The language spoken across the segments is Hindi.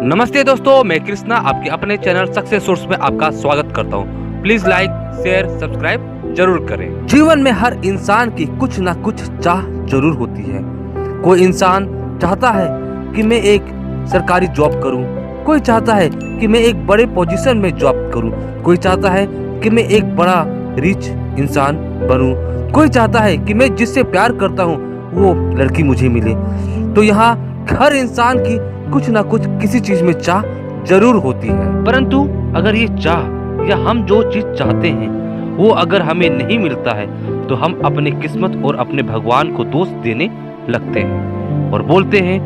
नमस्ते दोस्तों, मैं कृष्णा आपके अपने चैनल सक्सेस सोर्स में आपका स्वागत करता हूँ। प्लीज लाइक शेयर सब्सक्राइब जरूर करें। जीवन में हर इंसान की कुछ ना कुछ चाह जरूर होती है। कोई इंसान चाहता है कि मैं एक सरकारी जॉब करूं, कोई चाहता है कि मैं एक बड़े पोजीशन में जॉब करूं, कोई चाहता है कि मैं एक बड़ा रिच इंसान बनूं, कोई चाहता है कि मैं जिससे प्यार करता हूं वो लड़की मुझे मिले। तो यहाँ हर इंसान की कुछ ना कुछ किसी चीज में चाह जरूर होती है, परंतु अगर ये चाह या हम जो चीज चाहते हैं वो अगर हमें नहीं मिलता है तो हम अपने किस्मत और अपने भगवान को दोष देने लगते हैं और बोलते हैं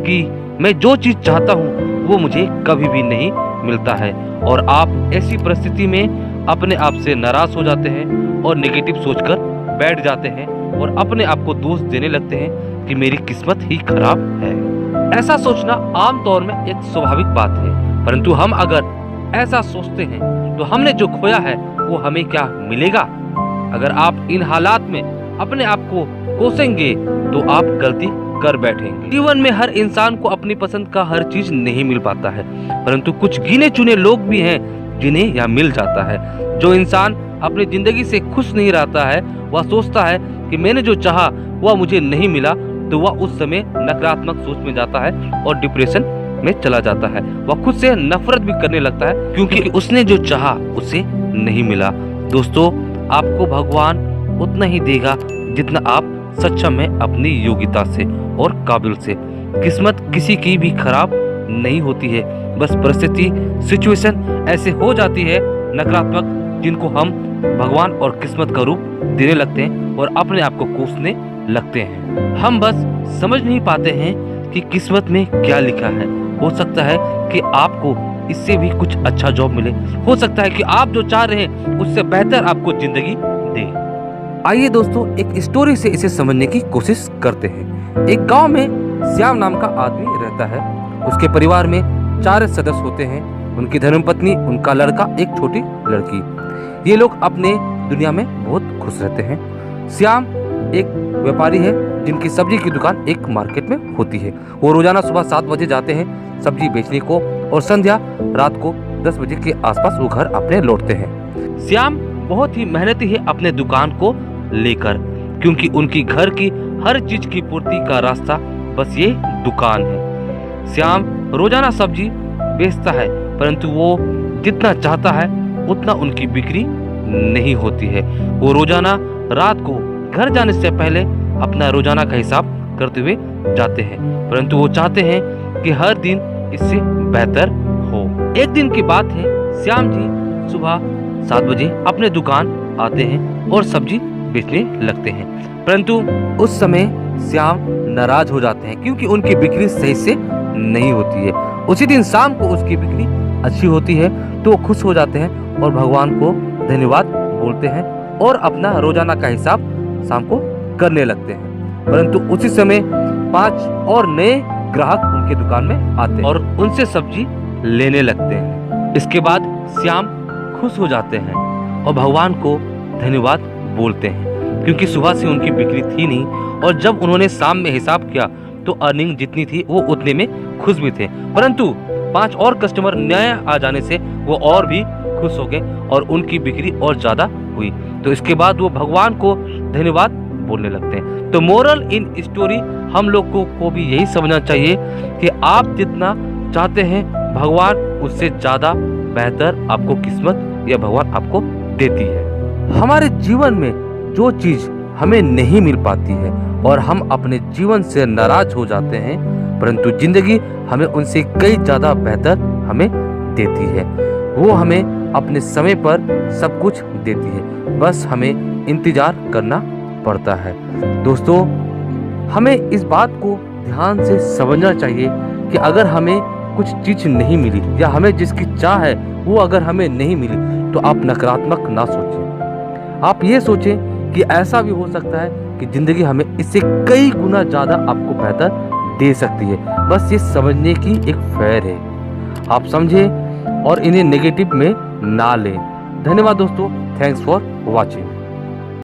कि मैं जो चीज चाहता हूँ वो मुझे कभी भी नहीं मिलता है। और आप ऐसी परिस्थिति में अपने आप से नाराज हो जाते हैं और नेगेटिव सोचकर बैठ जाते हैं और अपने आप को दोष देने लगते हैं कि मेरी किस्मत ही खराब है। ऐसा सोचना आमतौर में एक स्वाभाविक बात है, परंतु हम अगर ऐसा सोचते हैं तो हमने जो खोया है वो हमें क्या मिलेगा? अगर आप इन हालात में अपने आप को कोसेंगे तो आप गलती कर बैठेंगे। जीवन में हर इंसान को अपनी पसंद का हर चीज नहीं मिल पाता है, परंतु कुछ गिने चुने लोग भी हैं जिन्हें यह मिल जाता है। जो इंसान अपनी जिंदगी से खुश नहीं रहता है, वह सोचता है कि मैंने जो चाहा वह मुझे नहीं मिला, तो वह उस समय नकारात्मक सोच में जाता है और डिप्रेशन में चला जाता है। वह खुद से नफरत भी करने लगता है क्योंकि उसने जो चाहा उसे नहीं मिला। दोस्तों, आपको भगवान उतना ही देगा जितना आप सक्षम है अपनी योग्यता से और काबिल से। किस्मत किसी की भी खराब नहीं होती है, बस परिस्थिति सिचुएशन ऐसे हो जाती है नकारात्मक, जिनको हम भगवान और किस्मत का रूप देने लगते हैं और अपने आप को कोसने लगते हैं। हम बस समझ नहीं पाते हैं कि किस्मत में क्या लिखा है। हो सकता है कि आपको इससे भी कुछ अच्छा जॉब मिले, हो सकता है कि आप जो चाह रहे हैं उससे बेहतर आपको जिंदगी दे। आइए दोस्तों, एक स्टोरी से इसे समझने की कोशिश करते हैं। एक गांव में श्याम नाम का आदमी रहता है। उसके परिवार में 4 सदस्य होते हैं। उनकी धर्मपत्नी, उनका लड़का, एक छोटी लड़की। ये लोग अपने दुनिया में बहुत खुश रहते हैं। श्याम एक व्यापारी है जिनकी सब्जी की दुकान एक मार्केट में होती है। वो रोजाना सुबह 7 बजे जाते हैं सब्जी बेचने को और संध्या रात को 10 बजे के आसपास वो घर अपने लौटते हैं। श्याम बहुत ही मेहनती है अपने दुकान को लेकर, क्योंकि उनकी घर की हर चीज की पूर्ति का रास्ता बस ये दुकान है। श्याम रोजाना सब्जी बेचता है, परंतु वो जितना चाहता है उतना उनकी बिक्री नहीं होती है। वो रोजाना रात को घर जाने से पहले अपना रोजाना का हिसाब करते हुए जाते हैं, परंतु वो चाहते हैं कि हर दिन इससे बेहतर हो। एक दिन की बात है, श्याम जी सुबह 7 बजे अपने दुकान आते हैं और सब्जी बेचने लगते हैं, परंतु उस समय श्याम नाराज हो जाते हैं क्योंकि उनकी बिक्री सही से नहीं होती है। उसी दिन शाम को उसकी बिक्री अच्छी होती है तो वो खुश हो जाते हैं और भगवान को धन्यवाद बोलते हैं और अपना रोजाना का हिसाब शाम को करने लगते हैं। परंतु उसी समय 5 और नए ग्राहक उनके दुकान में आते हैं और उनसे सब्जी लेने लगते हैं। इसके बाद श्याम खुश हो जाते हैं और भगवान को धन्यवाद बोलते हैं, क्योंकि सुबह से उनकी बिक्री थी नहीं और जब उन्होंने शाम में हिसाब किया तो अर्निंग जितनी थी वो उतने में खुश भी थे। परंतु 5 और कस्टमर नए आ जाने से वो और भी खुश हो गए और उनकी बिक्री और ज्यादा हुई। तो इसके बाद वो भगवान को धन्यवाद बोलने लगते हैं। तो मोरल इन स्टोरी हम लोगों को भी यही समझना चाहिए कि आप जितना चाहते हैं भगवान उससे ज्यादा बेहतर आपको किस्मत या भगवान आपको देती है। हमारे जीवन में जो चीज हमें नहीं मिल पाती है और हम अपने जीवन से नाराज हो जाते हैं, परंतु जिंदगी हमें उनसे कई ज्यादा बेहतर हमें देती है। वो हमें अपने समय पर सब कुछ देती है, बस हमें इंतजार करना पड़ता है। दोस्तों, हमें इस बात को ध्यान से समझना चाहिए कि अगर हमें कुछ चीज नहीं मिली या हमें जिसकी चाह है वो अगर हमें नहीं मिली तो आप नकारात्मक ना सोचें। आप ये सोचें कि ऐसा भी हो सकता है कि जिंदगी हमें इससे कई गुना ज्यादा आपको बेहतर दे सकती है। बस ये समझने की एक फेर है। आप समझें और इन्हें नेगेटिव में ना लें। धन्यवाद दोस्तों, थैंक्स फॉर वॉचिंग।